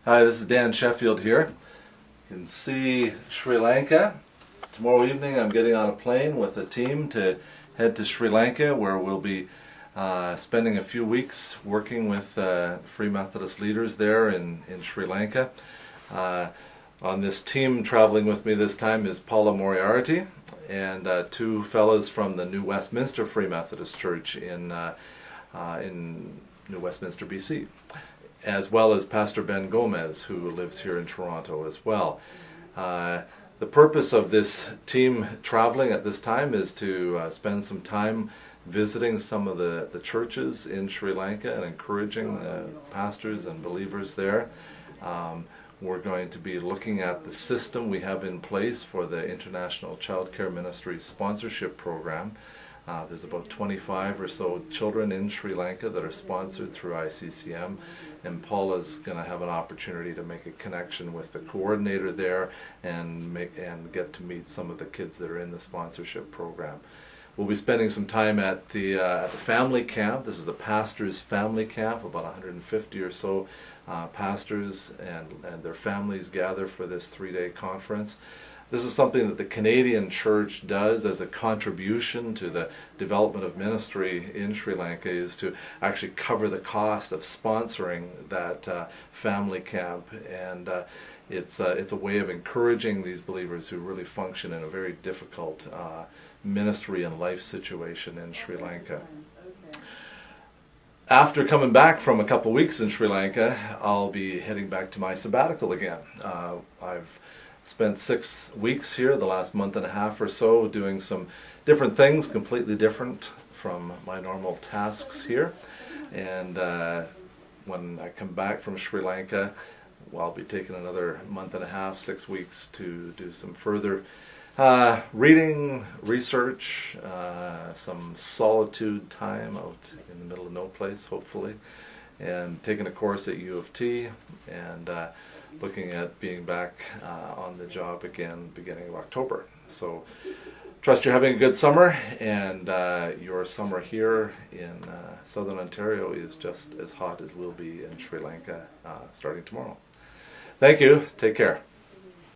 Hi, this is Dan Sheffield here. You can see Sri Lanka. Tomorrow evening I'm getting on a plane with a team to head to Sri Lanka, where we'll be spending a few weeks working with Free Methodist leaders there in Sri Lanka. On this team traveling with me this time is Paula Moriarty and two fellows from the New Westminster Free Methodist Church in New Westminster, BC, as well as Pastor Ben Gomez, who lives here in Toronto as well. The purpose of this team traveling at this time is to spend some time visiting some of the churches in Sri Lanka and encouraging pastors and believers there. We're going to be looking at the system we have in place for the International Child Care Ministry Sponsorship Program. There's about 25 or so children in Sri Lanka that are sponsored through ICCM, and Paula's going to have an opportunity to make a connection with the coordinator there and get to meet some of the kids that are in the sponsorship program. We'll be spending some time at the family camp. This is the pastor's family camp. About 150 or so pastors and their families gather for this three-day conference. This is something that the Canadian Church does as a contribution to the development of ministry in Sri Lanka, is to actually cover the cost of sponsoring that family camp, and it's a way of encouraging these believers who really function in a very difficult ministry and life situation in Sri Lanka. After coming back from a couple weeks in Sri Lanka, I'll be heading back to my sabbatical again. I've spent 6 weeks here, the last month and a half or so, doing some different things, completely different from my normal tasks here. And when I come back from Sri Lanka, well, I'll be taking another month and a half, 6 weeks, to do some further reading, research, some solitude time out in the middle of no place, hopefully, and taking a course at U of T, and looking at being back on the job again beginning of October. So trust you're having a good summer, and your summer here in southern Ontario is just as hot as will be in Sri Lanka starting tomorrow. Thank you. Take care.